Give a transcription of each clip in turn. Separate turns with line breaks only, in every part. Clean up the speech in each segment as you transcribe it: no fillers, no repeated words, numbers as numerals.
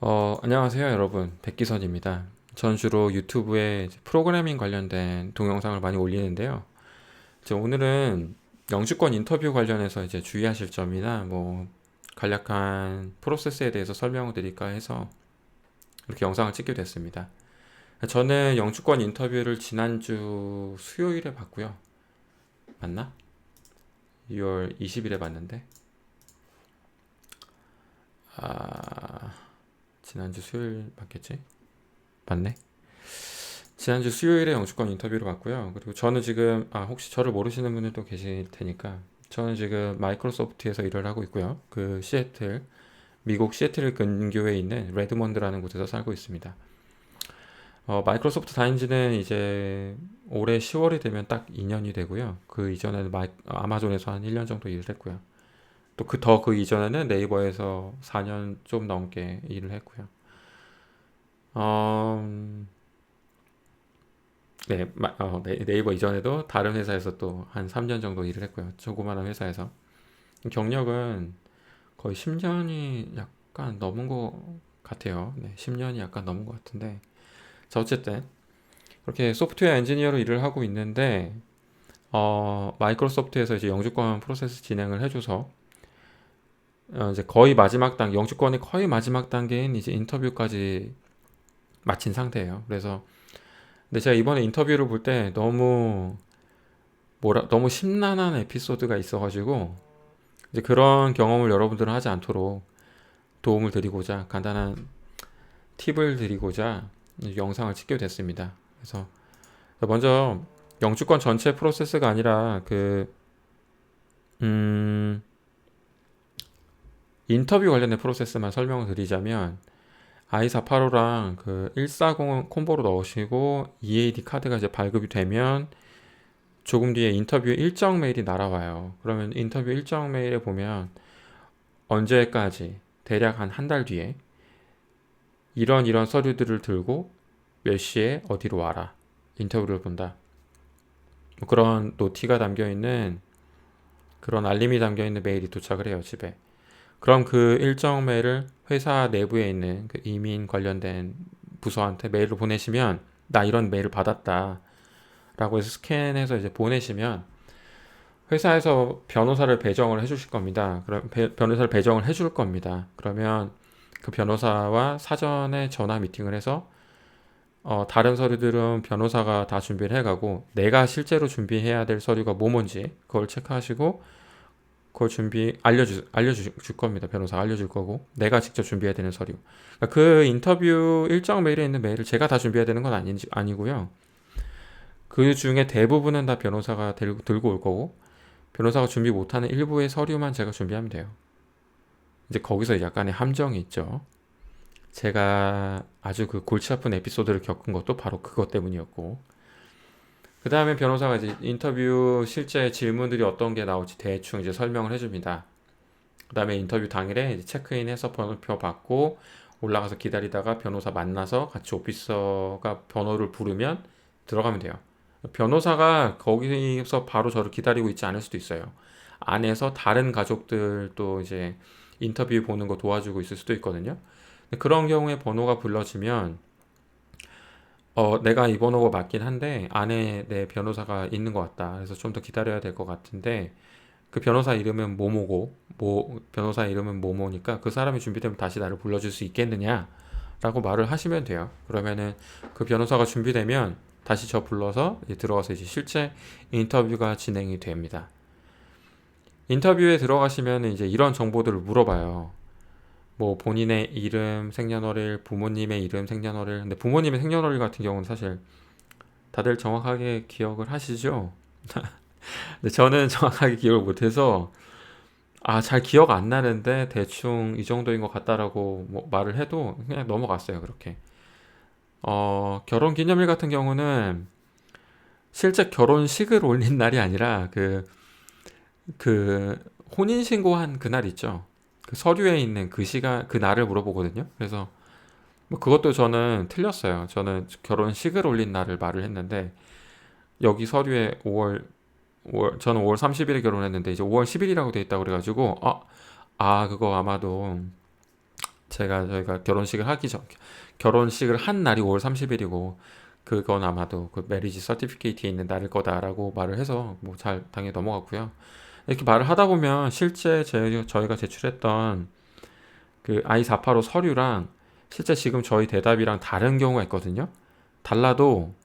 안녕하세요, 여러분. 백기선입니다. 전 주로 유튜브에 이제 프로그래밍 관련된 동영상을 많이 올리는데요. 오늘은 영주권 인터뷰 관련해서 이제 주의하실 점이나 뭐 간략한 프로세스에 대해서 설명을 드릴까 해서 이렇게 영상을 찍게 됐습니다. 저는 영주권 인터뷰를 지난주 수요일에 봤고요. 맞나? 2월 20일에 봤는데, 지난주 수요일 맞겠지? 맞네. 지난주 수요일에 영주권 인터뷰를 봤고요. 그리고 저는 지금 혹시 저를 모르시는 분들도 계실 테니까 저는 지금 마이크로소프트에서 일을 하고 있고요. 그 시애틀 미국 시애틀 근교에 있는 레드몬드라는 곳에서 살고 있습니다. 마이크로소프트 다닌 지는 이제 올해 10월이 되면 딱 2년이 되고요. 그 이전에는 아마존에서 한 1년 정도 일을 했고요. 또 그 이전에는 네이버에서 4년 좀 넘게 일을 했고요. 어, 네이버 이전에도 다른 회사에서 또 한 3년 정도 일을 했고요. 조그마한 회사에서. 경력은 거의 10년이 약간 넘은 것 같아요. 네, 10년이 약간 넘은 것 같은데. 자, 어쨌든, 그렇게 소프트웨어 엔지니어로 일을 하고 있는데, 마이크로소프트에서 이제 영주권 프로세스 진행을 해줘서, 이제 거의 마지막 영주권의 거의 마지막 단계인 이제 인터뷰까지 마친 상태예요. 그래서, 근데 제가 이번에 인터뷰를 볼 때 너무 심란한 에피소드가 있어가지고 이제 그런 경험을 여러분들은 하지 않도록 도움을 드리고자 간단한 팁을 드리고자 영상을 찍게 됐습니다. 그래서 먼저 영주권 전체 프로세스가 아니라 음, 인터뷰 관련된 프로세스만 설명을 드리자면 i485랑 그 140 콤보로 넣으시고 EAD 카드가 이제 발급이 되면 조금 뒤에 인터뷰 일정 메일이 날아와요. 그러면 인터뷰 일정 메일에 보면 언제까지 대략 한 달 뒤에 이런 서류들을 들고 몇 시에 어디로 와라. 인터뷰를 본다. 뭐 그런 노티가 담겨 있는 그런 알림이 담겨 있는 메일이 도착을 해요, 집에. 그럼 그 일정 메일을 회사 내부에 있는 그 이민 관련된 부서한테 메일로 보내시면 나 이런 메일을 받았다. 라고 해서 스캔해서 이제 보내시면 회사에서 변호사를 배정을 해주실 겁니다. 그럼 변호사를 배정을 해줄 겁니다. 그러면 그 변호사와 사전에 전화 미팅을 해서 다른 서류들은 변호사가 다 준비를 해가고 내가 실제로 준비해야 될 서류가 뭔지 그걸 체크하시고 그걸 알려줄 겁니다. 변호사가 알려줄 거고 내가 직접 준비해야 되는 서류. 그러니까 그 인터뷰 일정 메일에 있는 메일을 제가 다 준비해야 되는 건 아니고요. 그 중에 대부분은 다 변호사가 들고 올 거고 변호사가 준비 못하는 일부의 서류만 제가 준비하면 돼요. 이제 거기서 약간의 함정이 있죠. 제가 아주 그 골치 아픈 에피소드를 겪은 것도 바로 그것 때문이었고 그 다음에 변호사가 이제 인터뷰 실제 질문들이 어떤 게 나올지 대충 이제 설명을 해줍니다. 그 다음에 인터뷰 당일에 이제 체크인해서 번호표 받고 올라가서 기다리다가 변호사 만나서 같이 오피서가 번호를 부르면 들어가면 돼요. 변호사가 거기서 바로 저를 기다리고 있지 않을 수도 있어요. 안에서 다른 가족들도 이제 인터뷰 보는 거 도와주고 있을 수도 있거든요. 그런 경우에 번호가 불러지면 내가 이 번호가 맞긴 한데 안에 내 변호사가 있는 것 같다. 그래서 좀 더 기다려야 될 것 같은데 그 변호사 이름은 뭐뭐고 변호사 이름은 뭐뭐니까 그 사람이 준비되면 다시 나를 불러줄 수 있겠느냐? 라고 말을 하시면 돼요. 그러면은 그 변호사가 준비되면 다시 저 불러서 이제 들어가서 이제 실제 인터뷰가 진행이 됩니다. 인터뷰에 들어가시면 이제 이런 정보들을 물어봐요. 뭐 본인의 이름, 생년월일, 부모님의 이름, 생년월일. 근데 부모님의 생년월일 같은 경우는 사실 다들 정확하게 기억을 하시죠? 근데 저는 정확하게 기억을 못해서 잘 기억 안 나는데 대충 이 정도인 것 같다라고 뭐 말을 해도 그냥 넘어갔어요, 그렇게. 결혼 기념일 같은 경우는 실제 결혼식을 올린 날이 아니라 그 혼인신고한 그날 있죠. 그 서류에 있는 그 시간, 그 날을 물어보거든요. 그래서 뭐 그것도 저는 틀렸어요. 저는 결혼식을 올린 날을 말을 했는데 여기 서류에 저는 5월 30일에 결혼했는데 이제 5월 10일이라고 돼 있다고 그래가지고 그거 아마도 저희가 결혼식을 한 날이 5월 30일이고 그건 아마도 그 메리지 서티피케이트에 있는 날일 거다라고 말을 해서 뭐 잘 당연히 넘어갔고요. 이렇게 말을 하다 보면 실제 저희가 제출했던 그 I-485 서류랑 실제 지금 저희 대답이랑 다른 경우가 있거든요. 달라도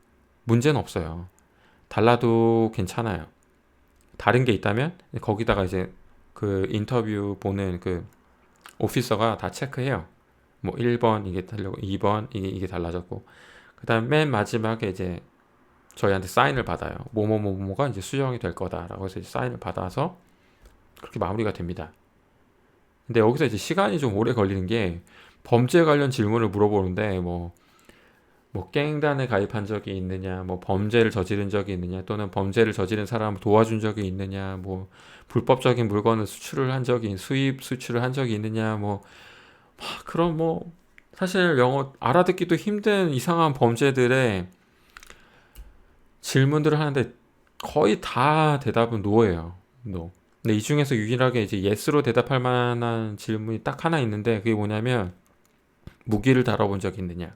문제는 없어요. 달라도 괜찮아요. 다른 게 있다면 거기다가 이제 그 인터뷰 보는 그 오피서가 다 체크해요. 뭐 1번 이게 달라고 2번 이게 달라졌고 그다음 맨 마지막에 이제 저희한테 사인을 받아요. 뭐뭐뭐뭐가 이제 수정이 될 거다라고 해서 이제 사인을 받아서 그렇게 마무리가 됩니다. 근데 여기서 이제 시간이 좀 오래 걸리는 게 범죄 관련 질문을 물어보는데 뭐 갱단에 가입한 적이 있느냐, 뭐 범죄를 저지른 적이 있느냐, 또는 범죄를 저지른 사람을 도와준 적이 있느냐, 뭐 불법적인 물건을 수입 수출을 한 적이 있느냐, 뭐 그런 뭐 사실 영어 알아듣기도 힘든 이상한 범죄들의 질문들을 하는데 거의 다 대답은 노예요. 노. 근데 이 중에서 유일하게 이제 yes로 대답할 만한 질문이 딱 하나 있는데 그게 뭐냐면 무기를 다뤄본 적이 있느냐.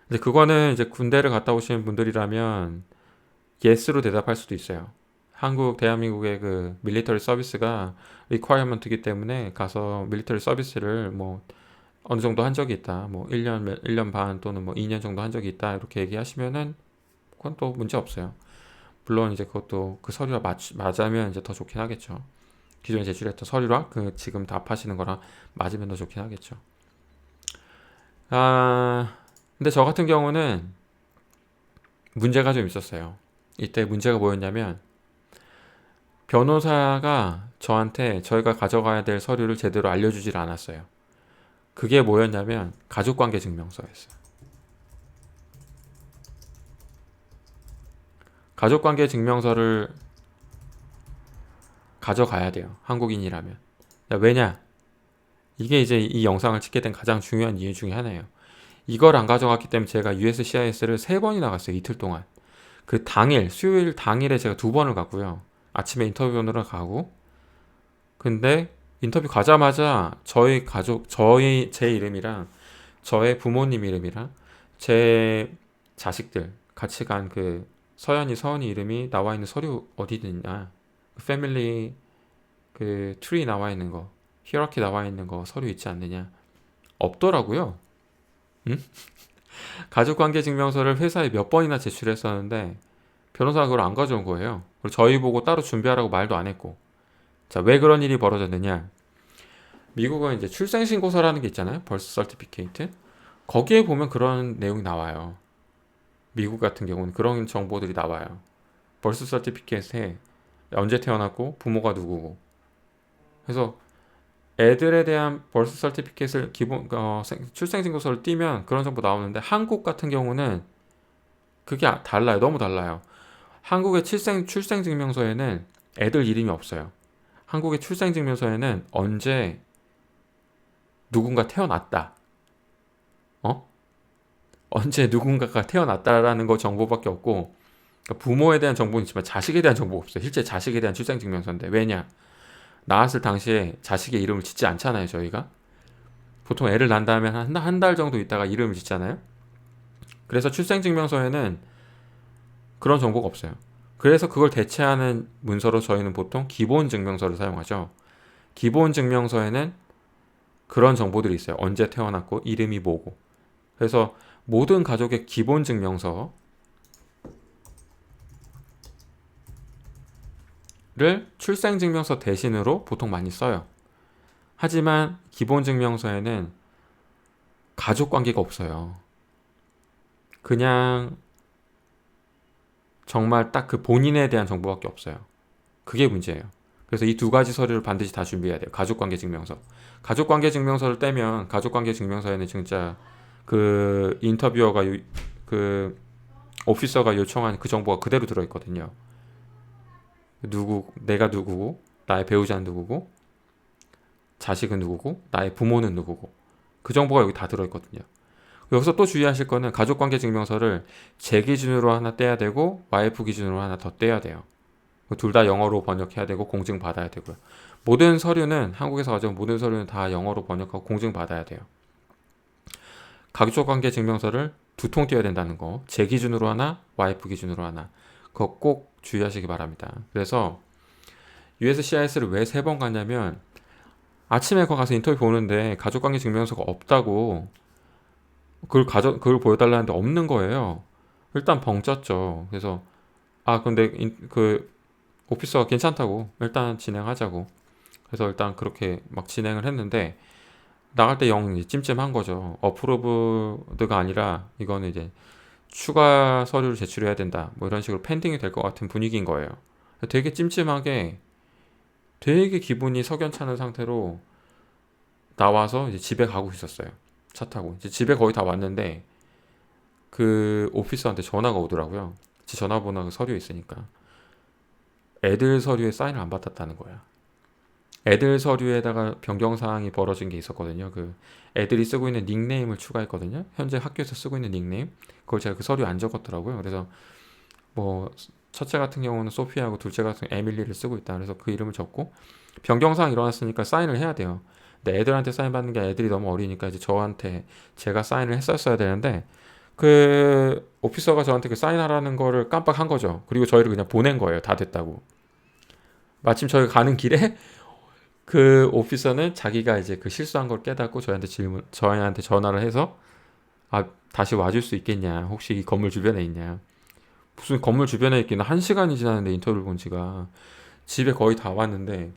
근데 그거는 이제 군대를 갔다 오시는 분들이라면 yes로 대답할 수도 있어요. 대한민국의 그 밀리터리 서비스가 리ኳ이어먼트이기 때문에 가서 밀리터리 서비스를 뭐 어느 정도 한 적이 있다. 뭐 1년 반 또는 뭐 2년 정도 한 적이 있다. 이렇게 얘기하시면은 그건 또 문제 없어요. 물론 이제 그것도 그 서류와 맞으면 이제 더 좋긴 하겠죠. 기존에 제출했던 서류랑 그 지금 답하시는 거랑 맞으면 더 좋긴 하겠죠. 근데 저 같은 경우는 문제가 좀 있었어요. 이때 문제가 뭐였냐면 변호사가 저한테 저희가 가져가야 될 서류를 제대로 알려주질 않았어요. 그게 뭐였냐면 가족관계 증명서였어요. 가족관계 증명서를 가져가야 돼요. 한국인이라면. 왜냐? 이게 이제 이 영상을 찍게 된 가장 중요한 이유 중에 하나예요. 이걸 안 가져갔기 때문에 제가 USCIS를 3번이나 갔어요. 이틀 동안. 그 당일, 수요일 당일에 제가 2번을 갔고요. 아침에 인터뷰 오느라 가고. 근데 인터뷰 가자마자 제 이름이랑 저의 부모님 이름이랑 제 자식들 같이 간 그 서연이 이름이 나와 있는 서류 어디 있느냐. 패밀리 그 트리 나와 있는 거, 히어라키 나와 있는 거 서류 있지 않느냐. 없더라고요. 응? 가족관계 증명서를 회사에 몇 번이나 제출했었는데 변호사가 그걸 안 가져온 거예요. 그리고 저희 보고 따로 준비하라고 말도 안 했고. 자, 왜 그런 일이 벌어졌느냐? 미국은 이제 출생신고서라는 게 있잖아요. 벌스 서티피케이트. 거기에 보면 그런 내용이 나와요. 미국 같은 경우는 그런 정보들이 나와요. 벌스 서티피케이트에 언제 태어났고 부모가 누구고. 그래서 애들에 대한 벌스 서티피케이트를 출생신고서를 띄면 그런 정보 나오는데 한국 같은 경우는 그게 달라요. 너무 달라요. 한국의 출생증명서에는 애들 이름이 없어요. 한국의 출생증명서에는 언제 누군가 태어났다. 언제 누군가가 태어났다라는 거 정보밖에 없고 그러니까 부모에 대한 정보는 있지만 자식에 대한 정보가 없어요. 실제 자식에 대한 출생증명서인데 왜냐? 낳았을 당시에 자식의 이름을 짓지 않잖아요. 저희가 보통 애를 낳은 다음에 한 달 정도 있다가 이름을 짓잖아요. 그래서 출생증명서에는 그런 정보가 없어요. 그래서 그걸 대체하는 문서로 저희는 보통 기본증명서를 사용하죠. 기본증명서에는 그런 정보들이 있어요. 언제 태어났고 이름이 뭐고. 그래서 모든 가족의 기본증명서를 출생증명서 대신으로 보통 많이 써요. 하지만 기본증명서에는 가족관계가 없어요. 그냥 정말 딱 그 본인에 대한 정보밖에 없어요. 그게 문제예요. 그래서 이 2가지 서류를 반드시 다 준비해야 돼요. 가족관계 증명서. 가족관계 증명서를 떼면 가족관계 증명서에는 진짜 그 인터뷰어가 그 오피서가 요청한 그 정보가 그대로 들어있거든요. 내가 누구고, 나의 배우자는 누구고, 자식은 누구고, 나의 부모는 누구고. 그 정보가 여기 다 들어있거든요. 여기서 또 주의하실 거는 가족관계 증명서를 제 기준으로 하나 떼야 되고 와이프 기준으로 하나 더 떼야 돼요. 둘 다 영어로 번역해야 되고 공증 받아야 되고요. 모든 서류는 한국에서 가져온 모든 서류는 다 영어로 번역하고 공증 받아야 돼요. 가족관계 증명서를 두 통 띄워야 된다는 거. 제 기준으로 하나, 와이프 기준으로 하나. 그거 꼭 주의하시기 바랍니다. 그래서 USCIS를 왜 세 번 갔냐면 아침에 거 가서 인터뷰 보는데 가족관계 증명서가 없다고 그걸 보여달라는데 없는 거예요. 일단 벙쪘죠. 그래서 근데 그 오피서가 괜찮다고 일단 진행하자고. 그래서 일단 그렇게 막 진행을 했는데 나갈 때 영 찜찜한 거죠. 어프로브드가 아니라 이거는 이제 추가 서류를 제출해야 된다. 뭐 이런 식으로 펜딩이 될 것 같은 분위기인 거예요. 되게 찜찜하게 되게 기분이 석연찮은 상태로 나와서 이제 집에 가고 있었어요. 차 타고. 이제 집에 거의 다 왔는데 그 오피서한테 전화가 오더라고요. 제 전화번호가 서류에 있으니까. 애들 서류에 사인을 안 받았다는 거야. 애들 서류에다가 변경사항이 벌어진 게 있었거든요. 그 애들이 쓰고 있는 닉네임을 추가했거든요. 현재 학교에서 쓰고 있는 닉네임. 그걸 제가 그 서류에 안 적었더라고요. 그래서 뭐 첫째 같은 경우는 소피아하고 둘째 같은 경우는 에밀리를 쓰고 있다. 그래서 그 이름을 적고 변경사항이 일어났으니까 사인을 해야 돼요. 근데 애들한테 사인 받는 게 애들이 너무 어리니까 이제 저한테 제가 사인을 했었어야 되는데 그 오피서가 저한테 그 사인하라는 거를 깜빡한 거죠. 그리고 저희를 그냥 보낸 거예요. 다 됐다고. 마침 저희가 가는 길에 그 오피서는 자기가 이제 그 실수한 걸 깨닫고 저희한테 전화를 해서 다시 와줄 수 있겠냐. 혹시 이 건물 주변에 있냐. 무슨 건물 주변에 있기는 1시간이 지났는데 인터뷰를 본 지가 집에 거의 다 왔는데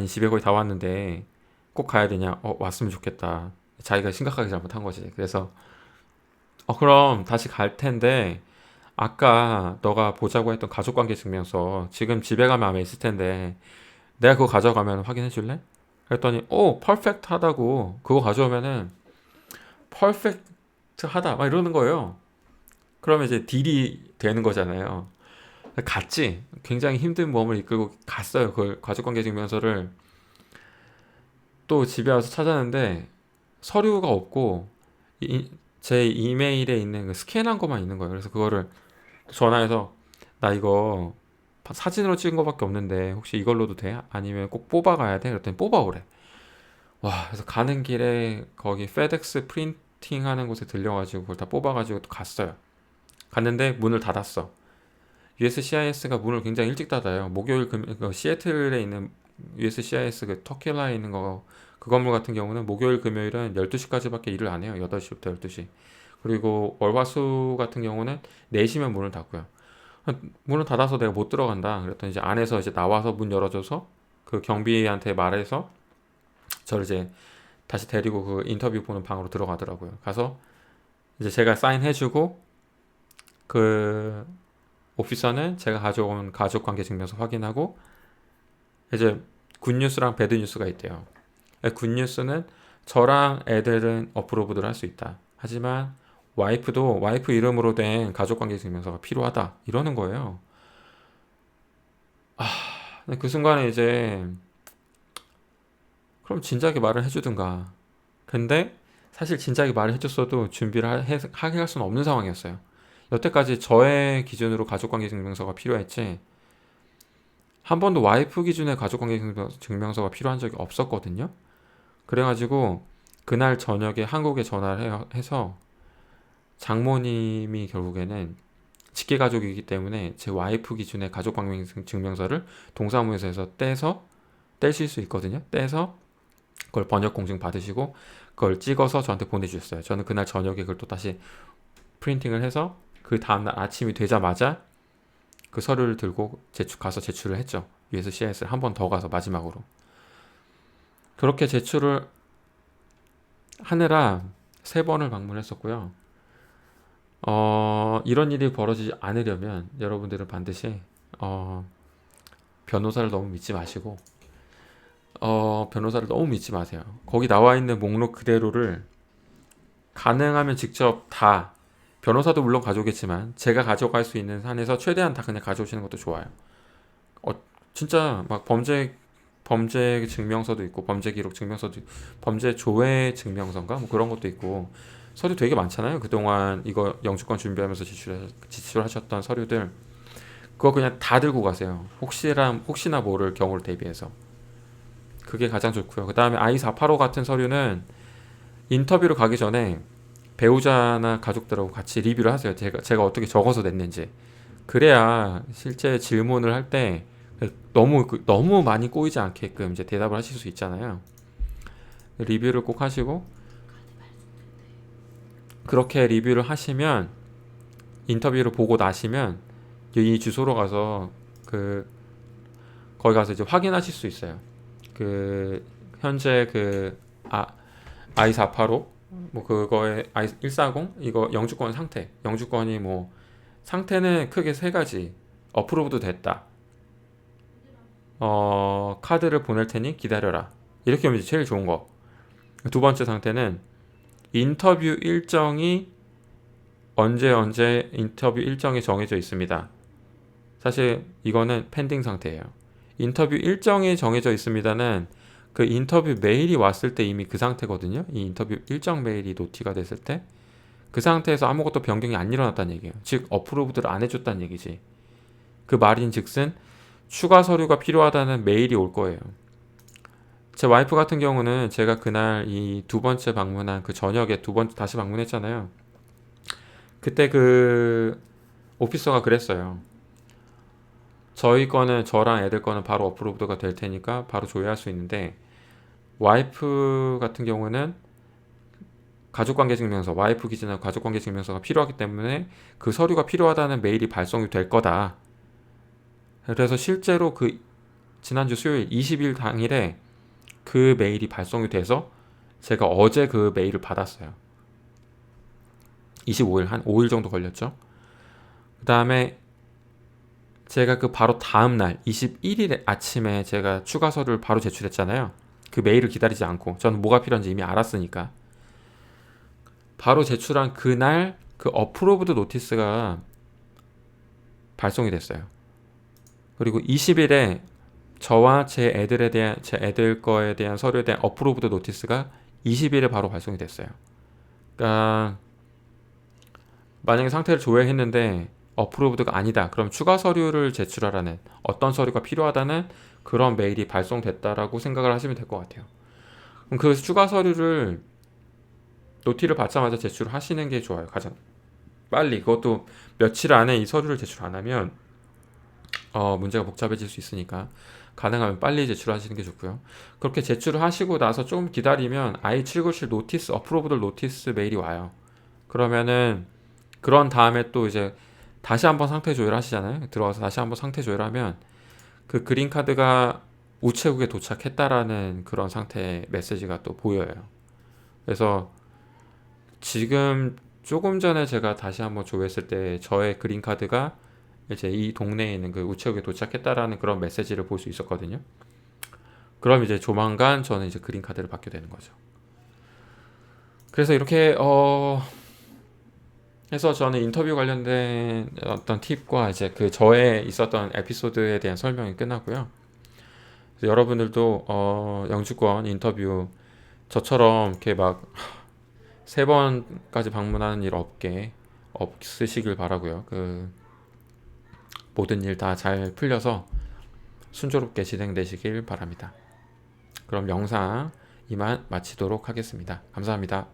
집에 거의 다 왔는데 꼭 가야 되냐? 왔으면 좋겠다. 자기가 심각하게 잘못한 거지. 그래서 그럼 다시 갈 텐데 아까 너가 보자고 했던 가족관계 증명서 지금 집에 가면 아마 있을 텐데 내가 그거 가져가면 확인해 줄래? 그랬더니 퍼펙트 하다고 그거 가져오면은 퍼펙트 하다 막 이러는 거예요. 그러면 이제 딜이 되는 거잖아요. 갔지. 굉장히 힘든 몸을 이끌고 갔어요. 그걸 가족관계 증명서를 또 집에 와서 찾았는데 서류가 없고 제 이메일에 있는 그 스캔한 것만 있는 거예요. 그래서 그거를 전화해서 나 이거 사진으로 찍은 거밖에 없는데 혹시 이걸로도 돼? 아니면 꼭 뽑아가야 돼? 그랬더니 뽑아오래. 와, 그래서 가는 길에 거기 페덱스 프린팅 하는 곳에 들려가지고 그걸 다 뽑아가지고 또 갔어요. 갔는데 문을 닫았어. USCIS가 문을 굉장히 일찍 닫아요. 목요일 시애틀에 있는 USCIS 그 터킬라에 있는 거 그 건물 같은 경우는 목요일 금요일은 12시까지밖에 일을 안 해요. 8시부터 12시. 그리고 월화수 같은 경우는 4시면 문을 닫고요. 문을 닫아서 내가 못 들어간다. 그랬더니 이제 안에서 이제 나와서 문 열어줘서 그 경비한테 말해서 저를 이제 다시 데리고 그 인터뷰 보는 방으로 들어가더라고요. 가서 이제 제가 사인해주고 그 오피서는 제가 가져온 가족관계 증명서 확인하고 이제 굿뉴스랑 배드뉴스가 있대요. 굿뉴스는 저랑 애들은 어프로브드를 할 수 있다. 하지만 와이프 이름으로 된 가족관계 증명서가 필요하다. 이러는 거예요. 그 순간에 이제 그럼 진작에 말을 해주든가. 근데 사실 진작에 말을 해줬어도 준비를 하게 할 수는 없는 상황이었어요. 여태까지 저의 기준으로 가족관계 증명서가 필요했지 한 번도 와이프 기준의 가족관계 증명서가 필요한 적이 없었거든요. 그래가지고 그날 저녁에 한국에 전화를 해서 장모님이 결국에는 직계가족이기 때문에 제 와이프 기준의 가족관계 증명서를 동사무소에서 떼실 수 있거든요. 떼서 그걸 번역 공증 받으시고 그걸 찍어서 저한테 보내주셨어요. 저는 그날 저녁에 그걸 또 다시 프린팅을 해서 그 다음날 아침이 되자마자 그 서류를 들고 가서 제출을 했죠. USCIS를 한 번 더 가서 마지막으로. 그렇게 제출을 하느라 3번을 방문했었고요. 이런 일이 벌어지지 않으려면 여러분들은 반드시 변호사를 너무 믿지 마시고 변호사를 너무 믿지 마세요. 거기 나와 있는 목록 그대로를 가능하면 직접 다 변호사도 물론 가져오겠지만 제가 가져갈 수 있는 한에서 최대한 다 그냥 가져오시는 것도 좋아요. 진짜 막 범죄 증명서도 있고 범죄 기록 증명서도 있고, 범죄 조회 증명서인가 뭐 그런 것도 있고 서류 되게 많잖아요. 그동안 이거 영주권 준비하면서 지출하셨던 서류들 그거 그냥 다 들고 가세요. 혹시나 모를 경우를 대비해서. 그게 가장 좋고요. 그 다음에 I485 같은 서류는 인터뷰를 가기 전에 배우자나 가족들하고 같이 리뷰를 하세요. 제가 어떻게 적어서 냈는지. 그래야 실제 질문을 할 때 너무 많이 꼬이지 않게끔 이제 대답을 하실 수 있잖아요. 리뷰를 꼭 하시고, 그렇게 리뷰를 하시면, 인터뷰를 보고 나시면 이 주소로 가서 그 거기 가서 이제 확인하실 수 있어요. 그 현재 i485 뭐 그거에 i140 이거 영주권 상태, 영주권이 뭐 상태는 크게 세 가지. 어프로브도 됐다. 카드를 보낼 테니 기다려라. 이렇게 하면 이제 제일 좋은 거. 두 번째 상태는 인터뷰 일정이 언제 인터뷰 일정이 정해져 있습니다. 사실 이거는 펜딩 상태예요. 인터뷰 일정이 정해져 있습니다는 그 인터뷰 메일이 왔을 때 이미 그 상태거든요. 이 인터뷰 일정 메일이 노티가 됐을 때 그 상태에서 아무것도 변경이 안 일어났다는 얘기예요. 즉 어프로브드를 안 해줬다는 얘기지. 그 말인 즉슨 추가 서류가 필요하다는 메일이 올 거예요. 제 와이프 같은 경우는 제가 그날 이 두 번째 방문한 그 저녁에 두 번째 다시 방문했잖아요. 그때 그 오피서가 그랬어요. 저랑 애들 거는 바로 어프로브드가 될 테니까 바로 조회할 수 있는데, 와이프 같은 경우는 가족관계증명서, 와이프 기준으로 가족관계증명서가 필요하기 때문에 그 서류가 필요하다는 메일이 발송이 될 거다. 그래서 실제로 그 지난주 수요일 20일 당일에 그 메일이 발송이 돼서 제가 어제 그 메일을 받았어요. 25일, 한 5일 정도 걸렸죠. 그 다음에 제가 그 바로 다음날 21일 아침에 제가 추가 서류를 바로 제출했잖아요. 그 메일을 기다리지 않고, 저는 뭐가 필요한지 이미 알았으니까. 바로 제출한 그날 그 어프로브드 노티스가 발송이 됐어요. 그리고 20일에 저와 제 애들 거에 대한 서류에 대한 어프로브드 노티스가 20일에 바로 발송이 됐어요. 그러니까 만약에 상태를 조회했는데 어프로브드가 아니다, 그럼 추가 서류를 제출하라는, 어떤 서류가 필요하다는 그런 메일이 발송됐다라고 생각을 하시면 될 것 같아요. 그럼 그 추가 서류를 노티를 받자마자 제출하시는 게 좋아요. 가장 빨리. 그것도 며칠 안에 이 서류를 제출 안 하면 문제가 복잡해질 수 있으니까 가능하면 빨리 제출하시는 게 좋고요. 그렇게 제출을 하시고 나서 조금 기다리면 I797 노티스, 어프로브드 노티스 메일이 와요. 그러면은 그런 다음에 또 이제 다시 한번 상태 조회하시잖아요. 들어와서 다시 한번 상태 조회하면 그 그린카드가 우체국에 도착했다라는 그런 상태의 메시지가 또 보여요. 그래서 지금 조금 전에 제가 다시 한번 조회했을 때 저의 그린카드가 이제 이 동네에 있는 그 우체국에 도착했다라는 그런 메시지를 볼 수 있었거든요. 그럼 이제 조만간 저는 이제 그린카드를 받게 되는 거죠. 그래서 이렇게 해서 저는 인터뷰 관련된 어떤 팁과 이제 그 저의 있었던 에피소드에 대한 설명이 끝났고요. 그래서 여러분들도 영주권 인터뷰 저처럼 이렇게 막 3번까지 방문하는 일 없으시길 바라고요. 그 모든 일 다 잘 풀려서 순조롭게 진행되시길 바랍니다. 그럼 영상 이만 마치도록 하겠습니다. 감사합니다.